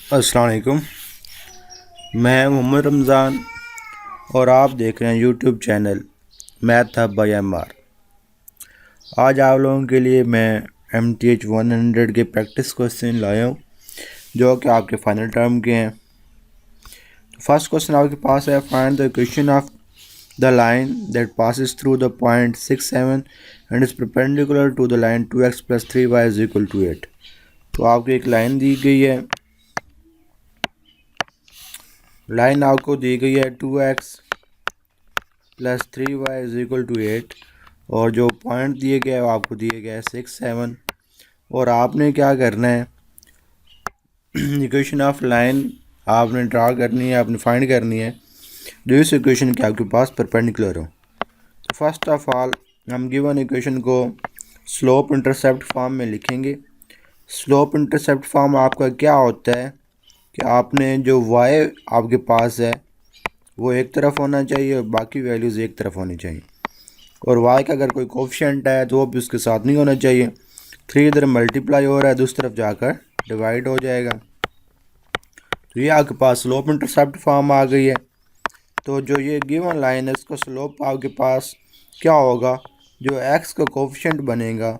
अस्सलाम वालेकुम। मैं मोहम्मद रमज़ान और आप देख रहे हैं YouTube channel math hub by MR. आज आप लोगों के लिए मैं MTH 100 के प्रैक्टिस क्वेश्चन लाया हूँ जो कि आपके फाइनल टर्म के हैं। फर्स्ट क्वेश्चन आपके पास है, find the equation of the line that passes through the point 6, 7 and is perpendicular to the line 2x + 3y = 8। तो आपको एक लाइन दी गई है, लाइन आपको दी गई है 2x + 3y = 8 और जो पॉइंट दिए गए वो आपको दिए गए 6, 7 और आपने क्या करना है, इक्वेशन ऑफ लाइन आपने ड्रा करनी है, आपने फाइंड करनी है जो इस इक्वेशन के आपके पास परपेंडिकुलर हो। तो फर्स्ट ऑफ ऑल हम गिवन इक्वेशन को स्लोप इंटरसेप्ट फॉर्म में लिखेंगे। स्लोप इंटरसेप्ट फॉर्म आपका क्या होता है कि आपने जो y आपके पास है वो एक तरफ होना चाहिए और बाकी वैल्यूज़ एक तरफ होनी चाहिए, और y का अगर कोई कोफिशिएंट है तो वो भी उसके साथ नहीं होना चाहिए। 3 इधर मल्टीप्लाई हो रहा है, दूसरी तरफ जाकर डिवाइड हो जाएगा। तो ये आपके पास स्लोप इंटरसेप्ट फॉर्म आ गई है। तो जो ये गिवन लाइन है इसका स्लोप आपके पास क्या होगा, जो x का कोफिशिएंट बनेगा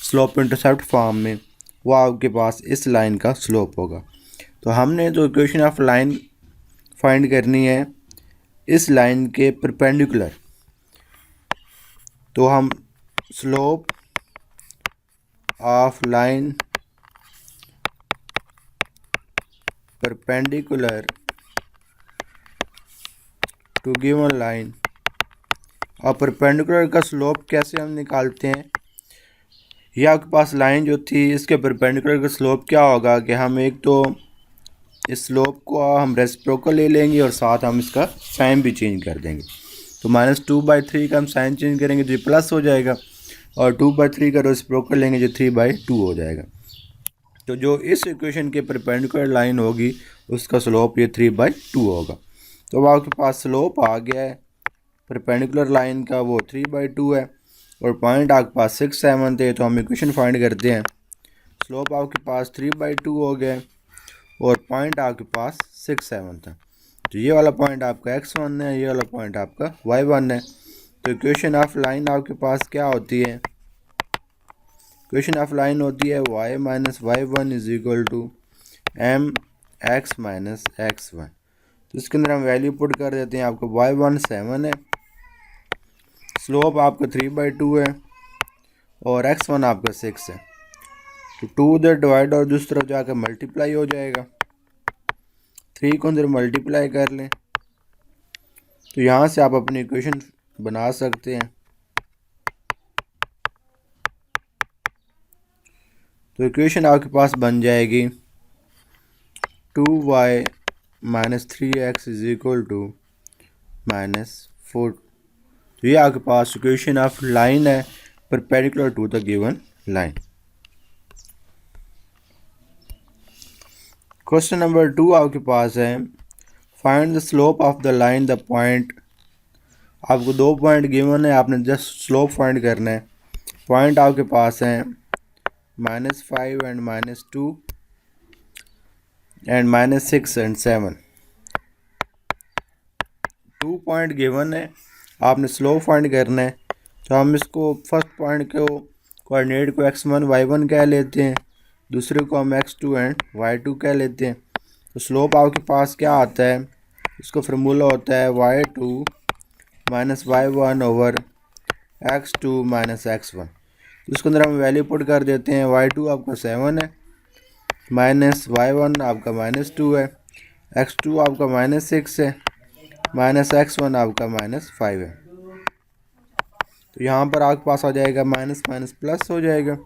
स्लोप इंटरसेप्ट फॉर्म में वो आपके पास इस लाइन का स्लोप होगा। तो हमने जो इक्वेशन ऑफ लाइन फाइंड करनी है इस लाइन के परपेंडिकुलर, तो हम slope of line perpendicular to given line, और परपेंडिकुलर का स्लोप कैसे हम निकालते हैं, ये आपके पास लाइन जो थी इसके परपेंडिकुलर का स्लोप क्या होगा कि हम एक तो इस स्लोप को हम रेसिप्रोकल ले लेंगे और साथ हम इसका साइन भी चेंज कर देंगे। तो -2/3 का हम साइन चेंज करेंगे तो ये प्लस हो जाएगा, और 2/3 का रेसिप्रोकल लेंगे जो 3/2 हो जाएगा। तो जो इस इक्वेशन के परपेंडिकुलर लाइन होगी उसका स्लोप ये 3/2 होगा। तो अब आपके पास स्लोप आ गया है परपेंडिकुलर लाइन का, वो 3/2 है और पॉइंट आपके पास 6, 7 थे। तो हम इक्वेशन फाइंड करते हैं। स्लोप आपके पास 3/2 हो गया और पॉइंट आपके पास 6, 7 था। तो ये वाला पॉइंट आपका x1 है, ये वाला पॉइंट आपका y1 है। तो इक्वेशन ऑफ लाइन आपके पास क्या होती है, इक्वेशन ऑफ लाइन होती है y - y1 = mx - x1। तो इसके अंदर हम वैल्यू पुट कर देते हैं। आपका y1 7 है, स्लोप आपका 3/2 है और x1 आपका 6 है। तो 2 उधर डिवाइड और दूसरी तरफ जाकर मल्टीप्लाई हो जाएगा, 3 को अंदर मल्टीप्लाई कर लें तो यहाँ से आप अपनी इक्वेशन बना सकते हैं। तो इक्वेशन आपके पास बन जाएगी 2y - 3x = -4। तो ये आपके पास इक्वेशन ऑफ लाइन है perpendicular to the given line. Question number 2 आपके पास है, find the slope of the line the point. आपको 2 पॉइंट गिवन है, आपने जस्ट स्लोप फाइंड करना है। पॉइंट आपके पास है -5 and -2 and -6 and 7। 2 point given है, आपने स्लोप फाइंड करना है। तो हम इसको फर्स्ट पॉइंट को कोऑर्डिनेट को x1 y1 कह लेते हैं, दूसरे को हम x2 एंड y2 कह लेते हैं। तो स्लोप आपके पास क्या आता है, इसको फार्मूला होता है y2 - y1 / x2 - x1। तो इसके अंदर हम वैल्यू पुट कर देते हैं। y2 आपका 7 है, -y1 आपका -2 है, x2 आपका -6 है, -x1 आपका -5 है। तो यहाँ पर आपके पास आ जाएगा माइनस माइनस प्लस हो जाएगा,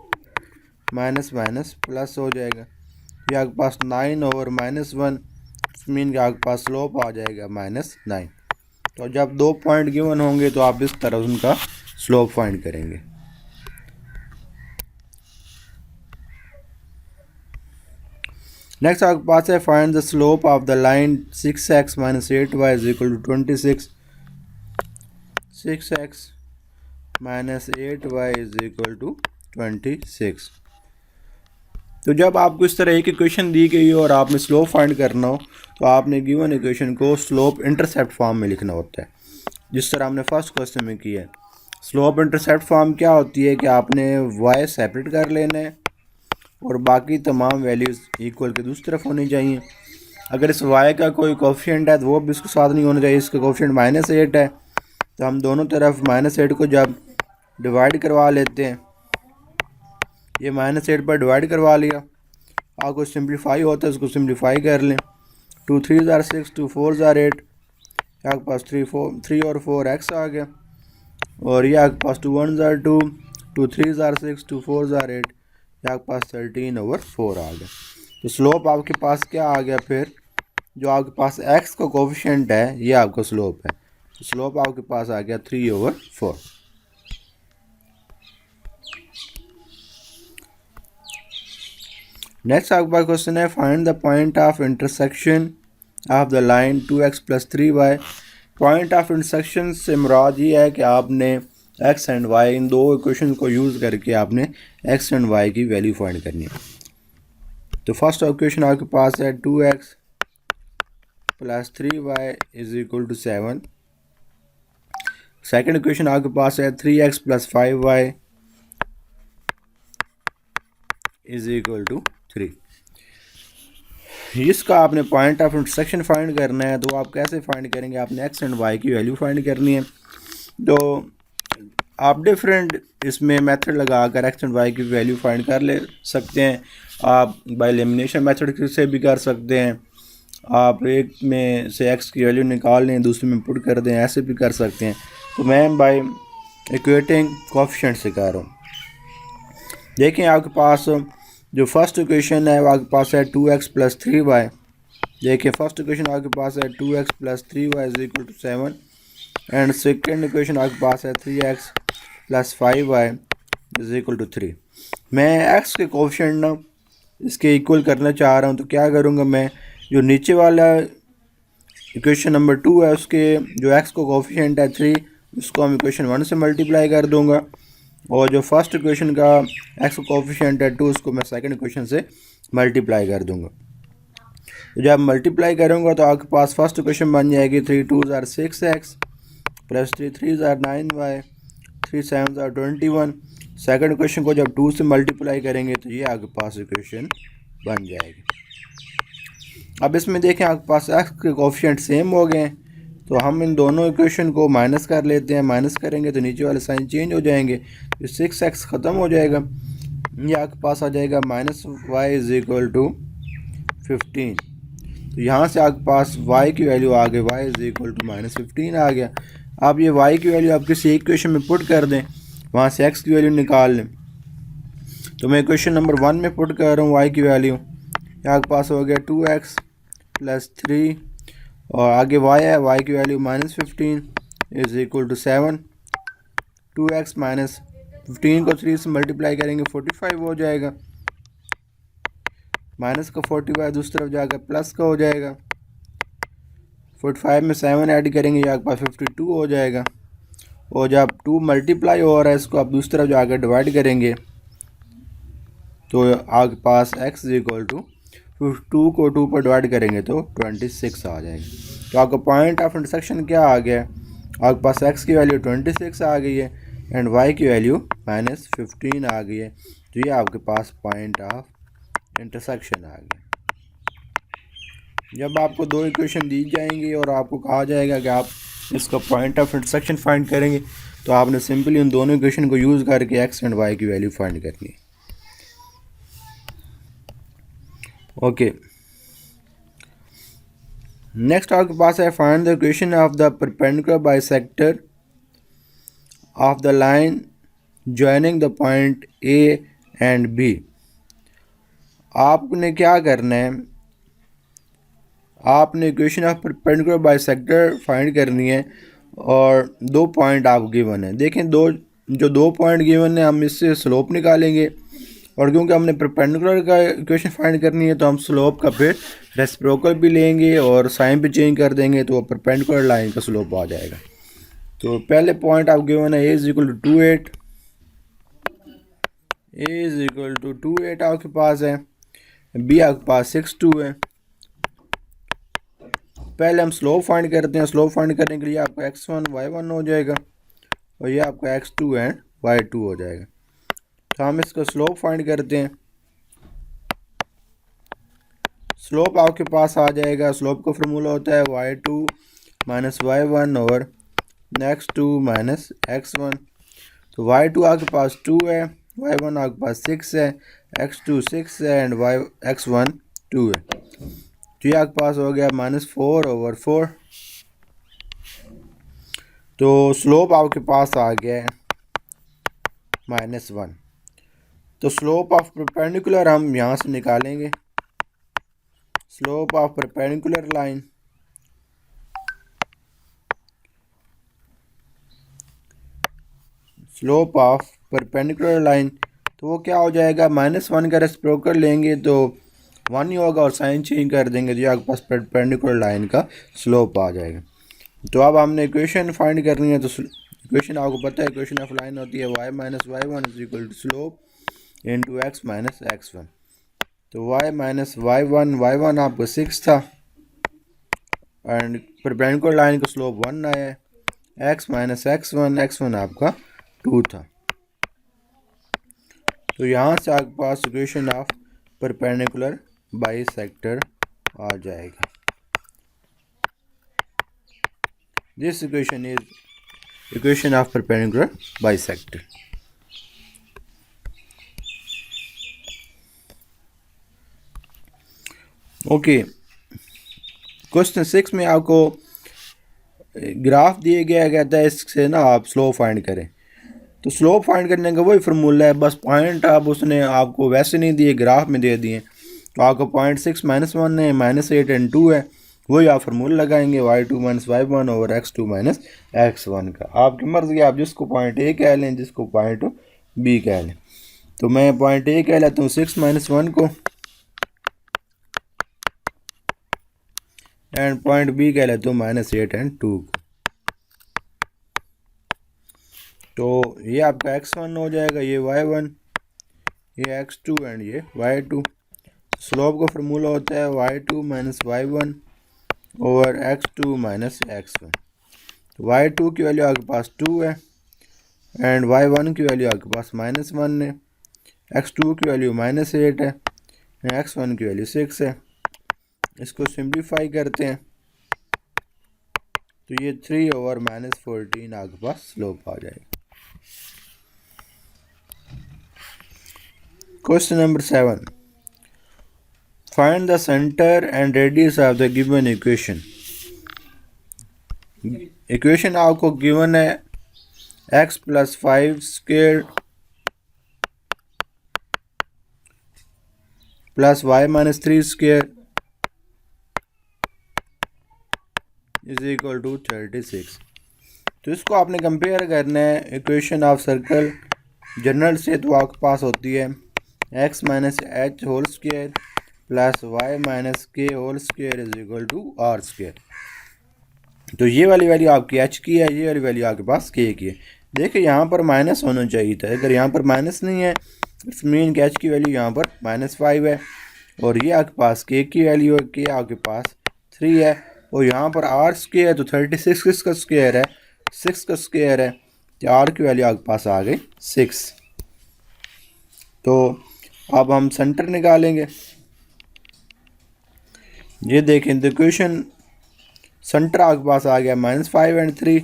माइनस माइनस प्लस हो जाएगा। ये आपके पास 9/-1 मीन कि आपके पास स्लोप आ जाएगा -9। तो जब 2 पॉइंट गिवन होंगे तो आप इस तरह उनका स्लोप फाइंड करेंगे। नेक्स्ट आपके पास है, find the slope of the line 6x - 8y = 26। 6x - 8y = 26। तो जब आपको इस तरह एक इक्वेशन दी गई हो और आपने स्लोप फाइंड करना हो तो आपने गिवन इक्वेशन को स्लोप इंटरसेप्ट फॉर्म में लिखना होता है, जिस तरह हमने फर्स्ट क्वेश्चन में किया है। स्लोप इंटरसेप्ट फॉर्म क्या होती है कि आपने y सेपरेट कर लेना है और बाकी तमाम वैल्यूज़ इक्वल के दूसरी तरफ होनी चाहिए। अगर इस y का कोई कोफिशिएंट है तो वो भी इसके साथ नहीं होना चाहिए। इसका कोफिशिएंट -8 है तो हम दोनों तरफ -8 को जब डिवाइड करवा लेते हैं, ये -8 पर डिवाइड करवा लिया, आपको सिंप्लीफाई होता है, उसको सिंप्लीफाई कर लें। 2 3 ज़ार 6, 2 4 ज़ार 8, आपके पास 3 और 4 x आ गया, और ये आपके पास 2 1 ज़ार 2, 2 3 ज़ार 6, 2 4 ज़ार 8, ये आपके पास 13/4 आ गया। तो स्लोप आपके पास क्या आ गया, फिर जो आपके पास x का कोफिशिएंट है ये आपका स्लोप है, तो स्लोप आपके पास आ गया 3/4। नेक्स्ट आपके पास क्वेश्चन है, find the point of intersection of the line 2x + 3y। Point of intersection से मुराद ये है कि आपने x एंड y इन दो इक्वेशन को यूज़ करके आपने x एंड y की वैल्यू फाइंड करनी है। तो फर्स्ट इक्वेशन आपके पास है 2x + 3y = 7। सेकेंड इक्वेशन आपके पास है 3x + 5y = 3। इसका आपने पॉइंट ऑफ इंटरसेक्शन फाइंड करना है, तो आप कैसे फाइंड करेंगे, आपने x एंड y की वैल्यू फाइंड करनी है। तो आप डिफरेंट इसमें मेथड लगाकर x एंड y की वैल्यू फाइंड कर ले सकते हैं। आप बाय एलिमिनेशन मेथड से भी कर सकते हैं, आप एक में से x की वैल्यू निकाल लें दूसरे में पुट कर दें, ऐसे भी कर सकते हैं। तो मैं बाय इक्वेटिंग कोफिशिएंट से कर रहा हूँ। देखें आपके पास जो फर्स्ट इक्वेशन है वो आपके पास है 2x + 3y। देखिए फर्स्ट इक्वेशन आपके पास है 2x + 3y = 7 and second equation आपके पास है 3x + 5y = 3। मैं x के कोफिशिएंट ना इसके इक्वल करना चाह रहा हूँ, तो क्या करूँगा, मैं जो नीचे वाला इक्वेशन नंबर 2 है उसके जो x को कोफिशिएंट है 3, उसको हम इक्वेशन 1 से मल्टीप्लाई कर दूँगा, और जो फर्स्ट इक्वेशन का x का कोफिशिएंट है 2 उसको मैं सेकंड इक्वेशन से मल्टीप्लाई कर दूंगा। तो जब मल्टीप्लाई करूंगा तो आपके पास फर्स्ट इक्वेशन बन जाएगी 3 2 ज़ार 6x + 3 3 ज़ार 9y 3 7 ज़ार 21। सेकंड इक्वेशन को जब 2 से मल्टीप्लाई करेंगे तो ये आपके पास इक्वेशन बन जाएगी। अब इसमें देखें आपके पास x के कोफिशिएंट सेम हो गए हैं, तो हम इन दोनों इक्वेशन को माइनस कर लेते हैं। माइनस करेंगे तो नीचे वाले साइन चेंज हो जाएंगे, तो 6x ख़त्म हो जाएगा, ये आपके पास आ जाएगा -y = 15। तो यहाँ से आपके पास y की वैल्यू आ गई, y = -15 आ गया। आप ये y की वैल्यू आप किसी इक्वेशन में पुट कर दें, वहाँ से x की वैल्यू निकाल लें। तो मैं इक्वेशन नंबर 1 में पुट कर रहा हूँ y की वैल्यू, आपके पास हो गया 2x + 3 और आगे y है, y की वैल्यू -15 = 7। 2x -15 को 3 से मल्टीप्लाई करेंगे 45 हो जाएगा, माइनस का 45 दूसरी तरफ जाकर प्लस का हो जाएगा, 45 में 7 ऐड करेंगे ये आपके पास 52 हो जाएगा, और जब 2 मल्टीप्लाई हो रहा है इसको आप दूसरी तरफ जाकर डिवाइड करेंगे तो आपके पास x = 2 को 2 पर डिवाइड करेंगे तो 26 आ जाएगा। तो आपका पॉइंट ऑफ इंटरसेक्शन क्या आ गया, आपके पास x की वैल्यू 26 आ गई है एंड y की वैल्यू -15 आ गई है, तो ये आपके पास पॉइंट ऑफ इंटरसेक्शन आ गया। जब आपको दो इक्वेशन दी जाएंगी और आपको कहा जाएगा कि आप इसका पॉइंट ऑफ इंटरसेक्शन फाइंड करेंगे, तो आपने सिंपली उन दोनों इक्वेशन को यूज़ करके x एंड y की वैल्यू फाइंड करनी है। ओके, नेक्स्ट आपके पास है find the equation of the perpendicular bisector of the line joining the point A and B। आपने क्या करना है, आपने equation of perpendicular bisector find करनी है और दो पॉइंट आप गिवन है। देखें दो पॉइंट गिवन है, हम इससे स्लोप निकालेंगे, और क्योंकि हमने परपेंडिकुलर का इक्वेशन फाइंड करनी है तो हम स्लोप का फिर रेसिप्रोकल भी लेंगे और साइन भी चेंज कर देंगे, तो परपेंडिकुलर लाइन का स्लोप आ जाएगा। तो पहले पॉइंट आप गिवन है a = 28 आपके पास है, बी आपके पास 6 2 है। पहले हम स्लोप फाइंड करते हैं। स्लोप फाइंड करने के लिए आपका x1 y1 हो जाएगा और ये आपका x2 एंड y2 हो जाएगा। तो हम इसका स्लोप फाइंड करते हैं। स्लोप आपके पास आ जाएगा। स्लोप का फार्मूला होता है y2 माइनस y1 और x2 माइनस x1। तो y2 आपके पास 2 है, y1 आपके पास 6 है, x2 6 है एंड x1 2 है। तो ये आपके पास हो गया -4/4। तो स्लोप आपके पास आ गया है -1। तो स्लोप ऑफ परपेंडिकुलर हम यहाँ से निकालेंगे। स्लोप ऑफ परपेंडिकुलर लाइन तो वो क्या हो जाएगा, -1 का रेसिप्रोकल लेंगे तो 1 ही होगा और साइन चेंज कर देंगे तो आपके पास परपेंडिकुलर लाइन का स्लोप आ जाएगा। तो अब हमने इक्वेशन फाइंड करनी है। तो इक्वेशन आपको पता है, इक्वेशन ऑफ लाइन होती है y minus y1 is equal to slope into x minus x1। तो y माइनस y1 आपका 6 था एंड परपेंडिकुलर लाइन का स्लोप 1 आया है। x माइनस x1 आपका 2 था। तो यहाँ से आपके पास इक्वेशन ऑफ परपेंडिकुलर बाइसेक्टर आ जाएगा। This equation is equation of perpendicular bisector. Okay, question 6 में आपको ग्राफ दिया गया, कहता है इससे ना आप स्लोप फाइंड करें। तो स्लोप फाइंड करने का वही फार्मूला है, बस पॉइंट आप उसने आपको वैसे नहीं दिए, ग्राफ में दे दिए। तो आपको 0.6 -1 है, -8 एंड 2 है, वही आप फार्मूला लगाएंगे y2 minus y1 over x2 minus x1 का। आपकी मर्ज़ी, आप जिसको पॉइंट ए कह लें, जिसको पॉइंट बी कह लें। तो मैं पॉइंट ए कह लेता हूँ 6 -1 को एंड पॉइंट बी कह लेता हूँ -8 एंड 2 को। तो ये आपका x1 हो जाएगा, ये y1, ये x2 एंड ये y2। स्लोप का फार्मूला होता है y2 minus y1 over x2 minus x1। तो y2 की वैल्यू आपके पास 2 है एंड y1 की वैल्यू आपके पास -1 है, x2 की वैल्यू -8 है, x1 की वैल्यू 6 है। इसको सिंप्लीफाई करते हैं तो ये 3 ओवर -14 आपके पास स्लोप आ जाएगा। Question number 7, find the centre and radius of the given equation. Equation आपको गिवन है x plus 5 square plus y minus 3 square is equal to 36। तो इसको आपने कंपेयर करना है इक्वेशन ऑफ सर्कल जनरल से। तो आपके पास होती है x minus H whole square plus y minus K whole square is equal to R square. तो ये वाली वैल्यू आपकी h की है, ये वाली वैल्यू आपके पास k की है। देखिए यहाँ पर माइनस होना चाहिए था, अगर यहाँ पर माइनस नहीं है इट्स मीन कि h की वैल्यू यहाँ पर -5 है और ये आपके पास k की वैल्यू है, k आपके पास 3 है और यहाँ पर r स्क्वायर है। तो 36 किसका स्क्वायर है, 6 का स्क्वायर है, तो r की वैल्यू आपके पास आ गई 6। तो अब हम सेंटर निकालेंगे। ये देखें, द क्वेश्चन सेंटर आपके पास आ गया -5 एंड 3।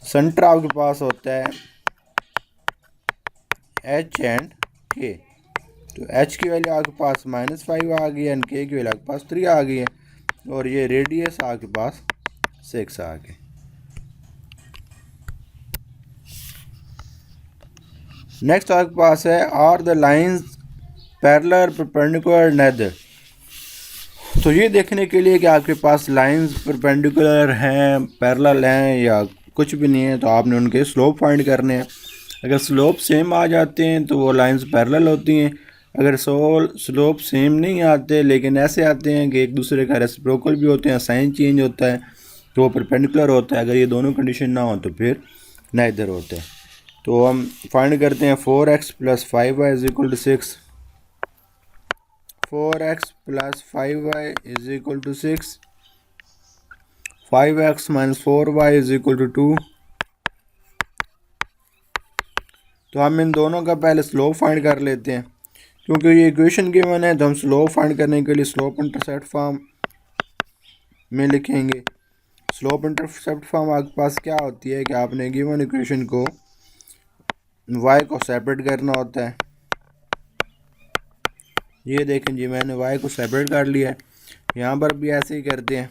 सेंटर आपके पास होता है h एंड k। तो h की वैल्यू आपके पास -5 आ गई एंड k की वैल्यू आपके पास 3 आ गई है और ये रेडियस आपके पास 6 आ गई। नेक्स्ट आपके पास है are the lines parallel perpendicular neither. तो ये देखने के लिए कि आपके पास लाइंस परपेंडिकुलर हैं, पैरेलल हैं या कुछ भी नहीं है, तो आपने उनके स्लोप फाइंड करने हैं। अगर स्लोप सेम आ जाते हैं तो वो लाइंस पैरेलल होती हैं। अगर स्लोप सेम नहीं आते लेकिन ऐसे आते हैं कि एक दूसरे का रेसिप्रोकल भी होते हैं, साइन चेंज होता है, तो वो परपेंडिकुलर होता है। अगर ये दोनों कंडीशन ना हो तो फिर नाइदर होते हैं। तो हम फाइंड करते हैं 4x plus 5y is equal to 6। 4x plus 5y is equal to 6, 5x minus 4y is equal to 2। तो हम इन दोनों का पहले स्लोप फाइंड कर लेते हैं, क्योंकि ये इक्वेशन गिवन है तो हम स्लोप फाइंड करने के लिए स्लोप इंटरसेप्ट फॉर्म में लिखेंगे। स्लोप इंटरसेप्ट फॉर्म आपके पास क्या होती है कि आपने गिवन इक्वेशन को y को सेपरेट करना होता है। ये देखें जी, मैंने y को सेपरेट कर लिया है। यहाँ पर भी ऐसे ही करते हैं।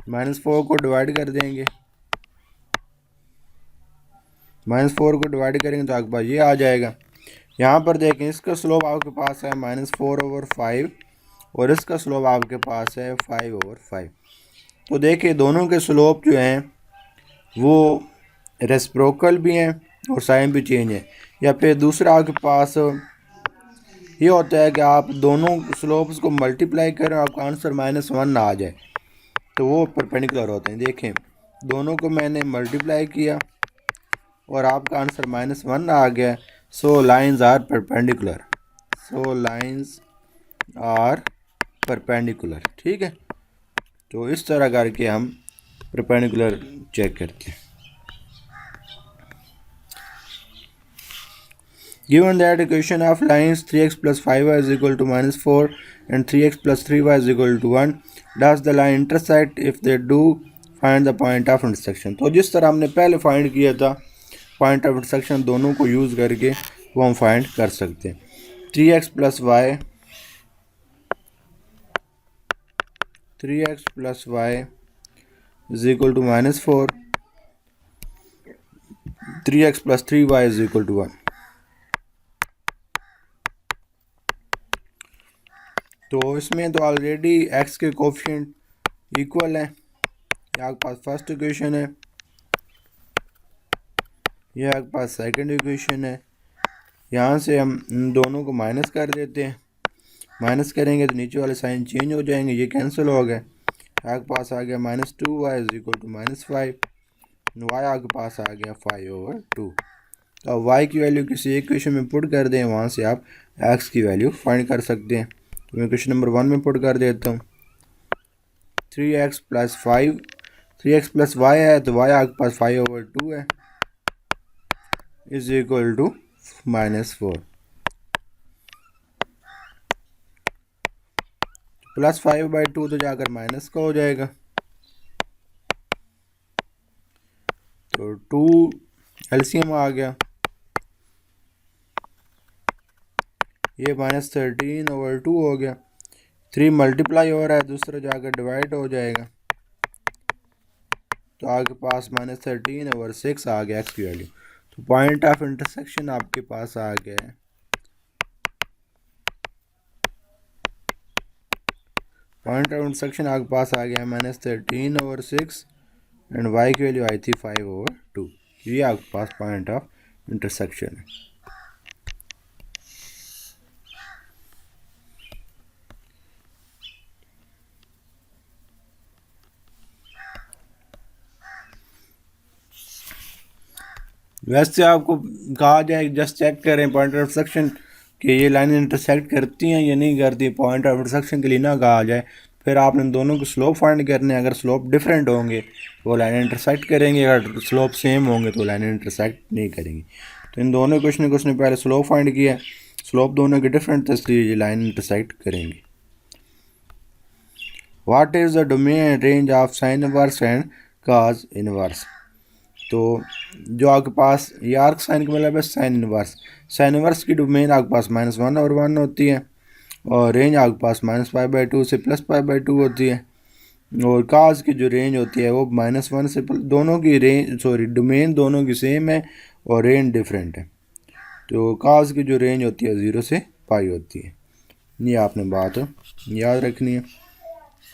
-4 को डिवाइड कर देंगे, -4 को डिवाइड करेंगे तो आपके पास ये आ जाएगा। यहाँ पर देखें, इसका स्लोप आपके पास है -4/5 और इसका स्लोप आपके पास है 5/5। तो देखिए दोनों के स्लोप जो हैं वो रेसिप्रोकल भी हैं और साइन भी चेंज है। या फिर दूसरा आपके पास ये होता है कि आप दोनों स्लोप्स को मल्टीप्लाई करें, आपका आंसर -1 ना आ जाए, तो वो परपेंडिकुलर होते हैं। देखें दोनों को मैंने मल्टीप्लाई किया और आपका आंसर -1 आ गया। So lines are perpendicular, so lines are perpendicular. ठीक है, तो इस तरह करके हम परपेंडिकुलर चेक करते हैं। Given that equation of lines 3x plus 5y is equal to -4 and 3x plus 3y is equal to 1, does the line intersect? If they do, find the point of intersection। तो जिस तरह हमने पहले find किया था point of intersection, दोनों को use करके वो हम फाइंड कर सकते हैं। 3x plus y is equal to -4, 3x plus 3y is equal to 1। तो इसमें तो ऑलरेडी x के कोफिशिएंट इक्वल है। ये आपके पास फर्स्ट इक्वेशन है, ये आपके पास सेकंड इक्वेशन है। यहाँ से हम इन दोनों को माइनस कर देते हैं। माइनस करेंगे तो नीचे वाले साइन चेंज हो जाएंगे, ये कैंसिल हो गए। आपके पास आ गया -2y is equal to -5, y आपके पास आ गया 5/2। तो अब y की वैल्यू किसी एक इक्वेशन में पुट कर दें, वहाँ से आप x की वैल्यू फाइंड कर सकते हैं। तो मैं क्वेश्चन नंबर 1 में पुट कर देता हूँ। 3x plus 5, 3x plus y है तो y आपके पास 5/2 है इज इक्वल टू -4। प्लस 5/2 तो जाकर माइनस का हो जाएगा, तो 2 एलसीएम आ गया। ये -13/2 हो गया। 3 मल्टीप्लाई हो रहा है, दूसरा जाकर डिवाइड हो जाएगा, तो आपके पास -13/6 आ गया x की वैल्यू। तो पॉइंट ऑफ इंटरसेक्शन आपके पास आ गया है। पॉइंट ऑफ इंटरसेक्शन आपके पास आ गया -13/6 एंड y की वैल्यू आई थी 5/2। ये आपके पास पॉइंट ऑफ इंटरसेक्शन है। वैसे आपको कहा जाए जस्ट चेक करें पॉइंट ऑफ इंटरसेक्शन कि ये लाइन इंटरसेक्ट करती हैं या नहीं करती। पॉइंट ऑफ इंटरसेक्शन के लिए ना कहा जाए, फिर आपने दोनों को स्लोप फाइंड करने हैं। अगर स्लोप डिफरेंट होंगे वो लाइन इंटरसेक्ट करेंगे, अगर स्लोप सेम होंगे तो लाइन इंटरसेक्ट नहीं करेंगी। तो इन दोनों क्वेश्चन को उसने पहले स्लोप फाइंड किया, स्लोप दोनों के डिफरेंट थे इसलिए ये लाइन इंटरसेक्ट करेंगी। What is the domain range of sine inverse and cos inverse. तो जो आपके पास ये आर्क साइन का मतलब है साइन इनवर्स। साइन इनवर्स की डोमेन आपके पास -1 और 1 होती है और रेंज आपके पास -π/2 से +π/2 होती है। और काज की जो रेंज होती है वो -1 से दोनों की रेंज डोमेन दोनों की सेम है और रेंज डिफरेंट है। तो काज की जो रेंज होती है 0 से π होती है। ये आपने बात याद रखनी है।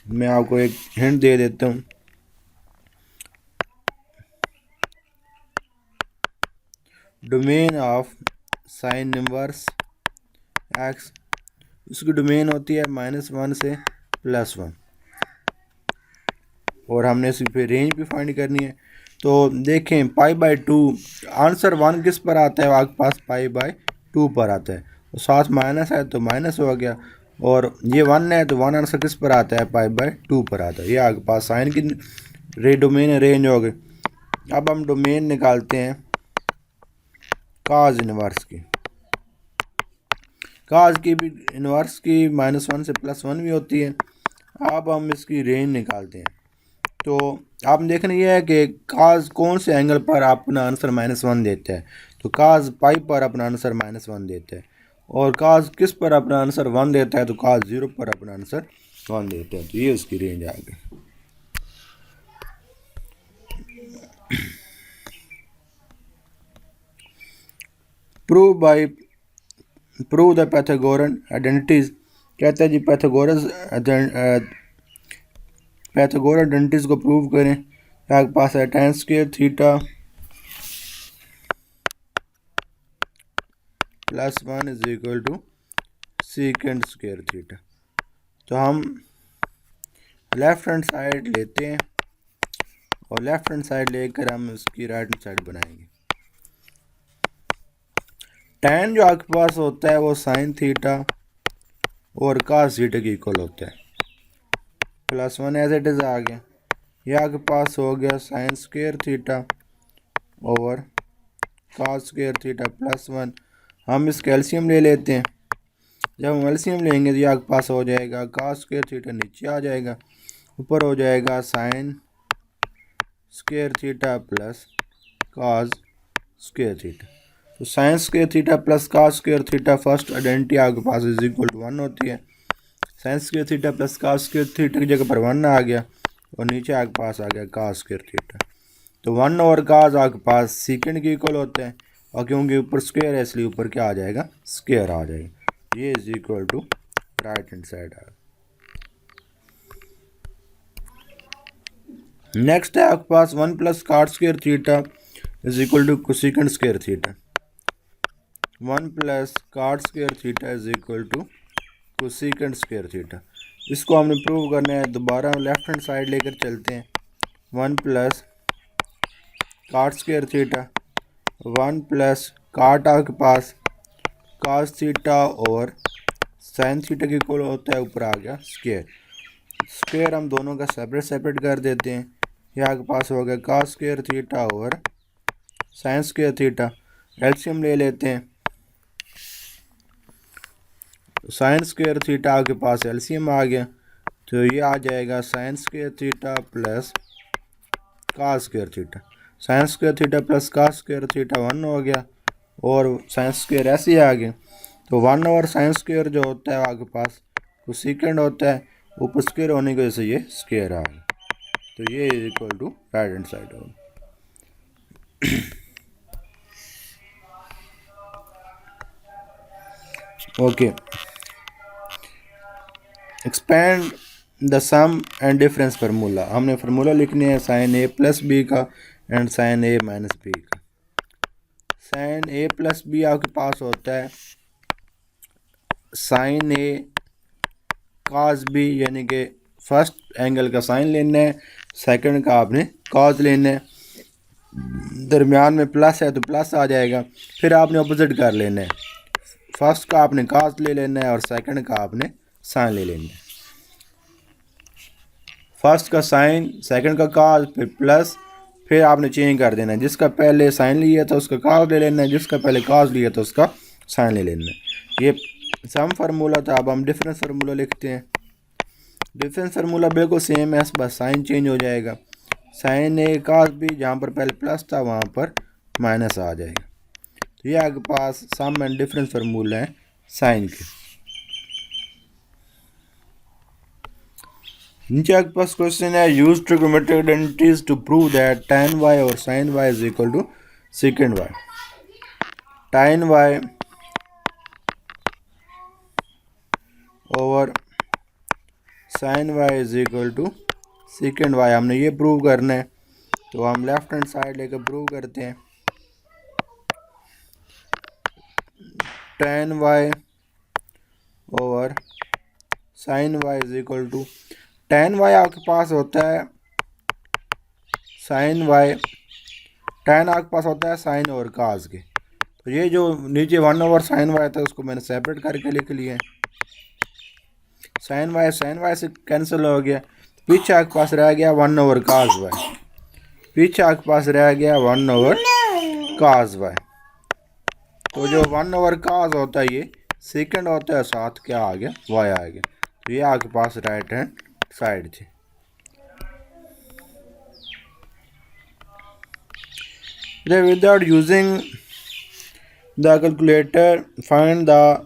मैं आपको एक हिंट दे देता हूँ। Domain of sine inverse x, उसकी डोमेन होती है -1 से +1 और हमने इसकी पे रेंज भी फाइंड करनी है। तो देखें π/2 आंसर 1 किस पर आता है, आपके पास π/2 पर आता है। तो साथ माइनस है तो माइनस हो गया, और ये 1 है तो 1 आंसर किस पर आता है, π/2 पर आता है। ये आपके पास साइन की डोमेन रेंज हो गई। अब हम डोमेन निकालते हैं काज इनवर्स की। काज की भी इनवर्स की -1 से +1 भी होती है। अब हम इसकी रेंज निकालते हैं। तो आप देखना ये है कि काज कौन से एंगल पर अपना आंसर -1 देता है। तो काज पाई पर अपना आंसर -1 देता है, और काज किस पर अपना आंसर 1 देता है, तो काज 0 पर अपना आंसर 1 देता है। तो ये उसकी रेंज आ गई। Prove the Pythagorean identities. कहते हैं जी पैथागोरस आइडेंटिटीज को प्रूव करें। आपके पास है tan square theta +1 = second square theta. तो हम लेफ्ट हैंड साइड लेते हैं, और लेफ्ट हैंड साइड लेकर हम उसकी राइट हैंड साइड बनाएंगे। tan जो आपके पास होता है वो साइन थीटा और cos थीटा के इक्वल होता है। +1 एज इट इज़ आ गया। ये आपके पास हो गया साइन स्क्वायर थीटा और cos स्क्वायर थीटा +1। हम इसका एलसीएम ले लेते हैं। जब हम एलसीएम लेंगे तो ये आपके पास हो जाएगा cos स्क्वायर थीटा नीचे आ जाएगा, ऊपर हो जाएगा sine square theta plus cos square theta. तो sine square theta plus cos square theta first identity आपके पास =1 होती है। Sine square theta plus cos square theta की जगह पर 1 आ गया, और नीचे आपके पास आ गया cos स्क्वायर थीटा। तो 1 और cos आपके पास सेकंड के इक्वल होते हैं, और क्योंकि ऊपर स्क्वायर है इसलिए ऊपर क्या आ जाएगा, स्क्वायर आ जाएगा। ये = राइट हैंड साइड आ। नेक्स्ट है आपके पास 1 + cot square theta = cosecant square theta. 1 + cot square theta = cosecant square theta. इसको हमने प्रूव करना है। दोबारा लेफ्ट हैंड साइड लेकर चलते हैं। 1 + cot स्क्वायर थीटा, 1 + cot आपके पास cos थीटा और साइन थीटा के इक्वल होता है, ऊपर आ गया स्क्वायर। स्क्वायर हम दोनों का सेपरेट कर देते हैं। ये आपके पास हो गया cos स्क्वायर थीटा और साइन स्क्वायर थीटा। एलसीएम ले लेते हैं। साइन स्क्वायर थीटा आपके पास एलसीएम आ गया, तो ये आ जाएगा sine square theta plus cos square theta. Sign square theta plus cos square theta 1 हो गया, और साइन स्क्वायर ऐसे ही आ गया। तो 1 और साइन स्क्वायर जो होता है आपके पास कोसेकेंड होता है, ऊपर स्क्वायर होने की वजह से ये स्क्वायर आ गया। तो ये = राइट हैंड साइड होगा। Okay, expand the sum and difference formula. हमने फार्मूला लिखने हैं sin a + b का एंड sin a - b का। sin a + b आपके पास होता है sin a cos b, यानी कि फर्स्ट एंगल का साइन लेना है, सेकंड का आपने cos लेना है, दरमियान में प्लस है तो प्लस आ जाएगा। फिर आपने अपोजिट कर लेना है, फर्स्ट का आपने cos ले लेना है और सेकंड का आपने साइन ले लेना है। फर्स्ट का साइन, सेकंड का cos, फिर प्लस, फिर आपने चेंज कर देना है। जिसका पहले साइन लिया था उसका cos ले लेना है, जिसका पहले cos लिया था उसका साइन ले लेना है। ये सम फार्मूला था। अब हम डिफरेंस फार्मूला लिखते हैं। डिफरेंस फार्मूला बिल्कुल सेम है, बस साइन चेंज हो जाएगा। sin a cos b, जहाँ पर पहले प्लस था वहाँ पर माइनस आ जाएगा। तो ये आपके पास सम एंड डिफरेंस फार्मूला है साइन के। नीचे आपके पास क्वेश्चन है, use trigonometric identities to prove that tan y और sin y = secant y। tan y और sin y = secant y। हमने ये प्रूव करना है, तो हम लेफ्ट हैंड साइड लेकर प्रूव करते हैं। tan y और sin y tan y आपके पास होता है sin y tan आपके पास होता है साइन और काज के। तो ये जो नीचे 1/sin y था उसको मैंने सेपरेट करके लिख लिया है। साइन वाई से कैंसिल हो गया। पीछे आपके पास रह गया 1/cos y। पीछे आपके पास रह गया 1/cos y। तो जो 1/cos होता है ये सेकंड होता है, साथ क्या आ गया, y आ गया। तो ये आपके पास राइट हैंड साइड थी। Without using the calculator find the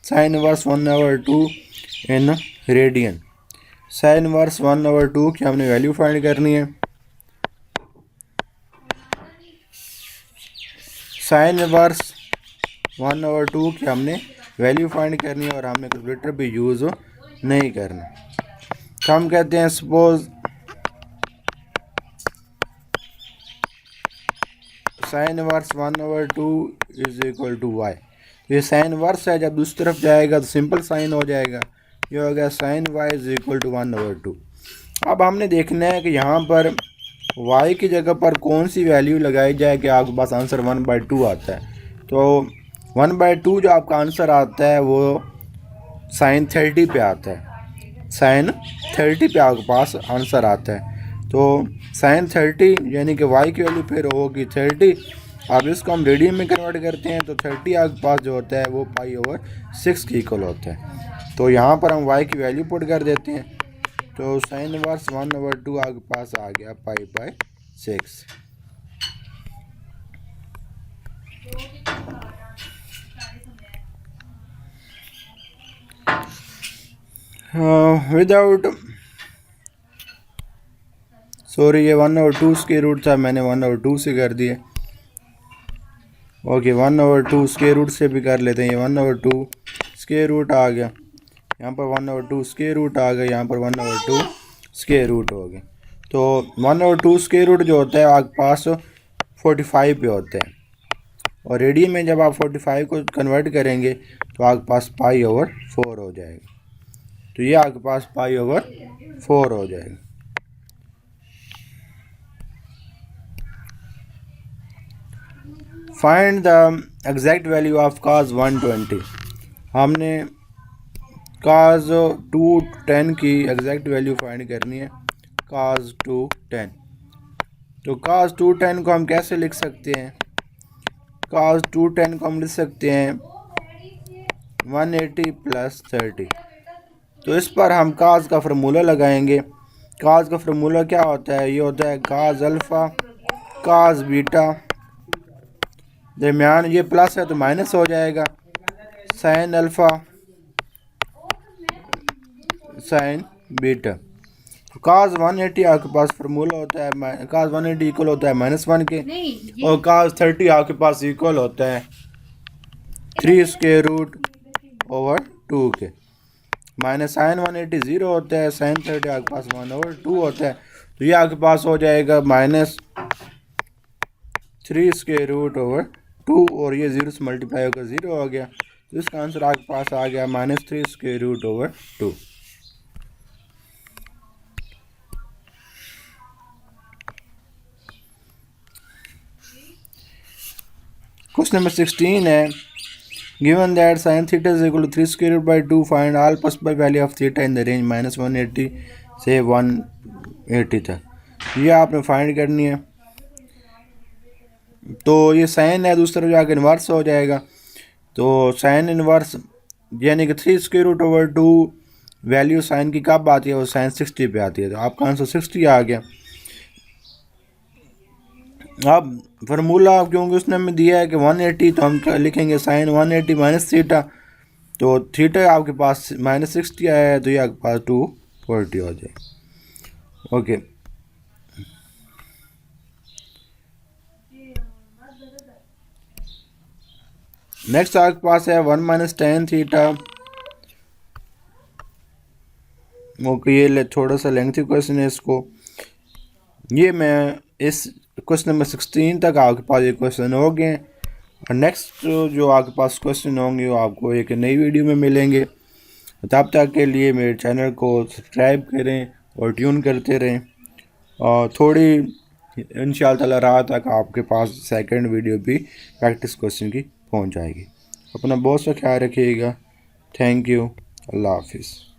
sign inverse 1/2 in radian. Sign inverse 1/2 की हमने वैल्यू फाइंड करनी है। साइन इनवर्स 1/2 की हमने वैल्यू फाइंड करनी है और हमने कैलकुलेटर भी यूज़ नहीं करना। तो हम कहते हैं suppose sine inverse 1/2 is equal to y. ये साइन इनवर्स है, जब दूसरी तरफ जाएगा तो सिंपल साइन हो जाएगा। ये हो गया sine y is equal to 1/2। अब हमने देखना है कि यहाँ पर y की जगह पर कौन सी वैल्यू लगाई जाए कि आपके पास आंसर 1/2 आता है। तो 1/2 जो आपका आंसर आता है वो साइन 30 पे आता है। साइन 30 पे आपके पास आंसर आता है। तो साइन 30 यानी कि y की वैल्यू फिर होगी 30। अब इसको हम रेडियन में कन्वर्ट करते हैं तो 30 आपके पास जो होता है वो π/6 के इक्वल होता है। तो यहाँ पर हम y की वैल्यू पुट कर देते हैं। तो साइन इनवर्स 1/2 आपके पास आ गया π/6। विदाउट सॉरी ये 1/2 स्क्वायर रूट था, मैंने 1/2 से कर दिया। ओके 1/2 स्क्वायर रूट से भी कर लेते हैं। ये 1/2 स्क्वायर रूट आ गया, यहाँ पर 1/2 स्क्वायर रूट आ गया, यहाँ पर 1/2 स्क्वायर रूट हो गया। तो 1/2 स्क्वायर रूट जो होता है आपके पास 45 पे होता है और रेडियन में जब आप 45 को कन्वर्ट करेंगे तो आपके पास π/4 हो जाएगा। तो ये आपके पास π/4 हो जाएगा। Find the exact value of cos 120। हमने cos 210 की एग्जैक्ट वैल्यू फाइंड करनी है। cos 210, तो cos 210 को हम कैसे लिख सकते हैं? cos 210 को हम लिख सकते हैं 180 + 30। तो इस पर हम cos का फार्मूला लगाएंगे। cos का फार्मूला क्या होता है? ये होता है cos अल्फ़ा cos बीटा, दरमियान ये प्लस है तो माइनस हो जाएगा, साइन अल्फ़ा साइन बीटा। तो cos 180 आपके पास फार्मूला होता है, cos 180 इक्वल होता है -1 के, और cos 30 आपके पास इक्वल होता है 3√2 के। माइनस साइन 180 0 होता है, साइन 30 आपके पास 1/2 होता है। तो ये आपके पास हो जाएगा -3√2 और ये 0 से मल्टीप्लाई होकर 0 हो गया। तो इसका आंसर आपके पास आ गया -3√2। क्वेश्चन नंबर 16 है, given that sin theta is equal to 3√2 find all possible value of theta in the range -180 से 180 तक। ये आपने फाइंड करनी है। तो ये साइन है, दूसरी तरफ जाकर इन्वर्स हो जाएगा। तो साइन इन्वर्स यानी कि 3√2 वैल्यू साइन की कब आती है? वो साइन 60 पे आती है। तो आपका आंसर 60 आ गया। अब फार्मूला क्योंकि उसने हमें दिया है कि 180, तो हम क्या लिखेंगे? Sine 180 minus theta. तो थीटा आपके पास -60 आया है, तो ये आपके पास 240 हो जाए। ओके, नेक्स्ट आपके पास है 1 - tan थीटा। ओके, ये थोड़ा सा लेंथी क्वेश्चन है, इसको ये मैं इस क्वेश्चन नंबर 16 तक आपके पास ये क्वेश्चन हो गए। और नेक्स्ट जो आपके पास क्वेश्चन होंगे वो आपको एक नई वीडियो में मिलेंगे। तब तक के लिए मेरे चैनल को सब्सक्राइब करें और ट्यून करते रहें। और थोड़ी इंशाअल्लाह ताला रात तक आपके पास सेकंड वीडियो भी प्रैक्टिस क्वेश्चन की पहुंच जाएगी। अपना बहुत सा ख्याल रखिएगा। Thank you. अल्लाह हाफिज़।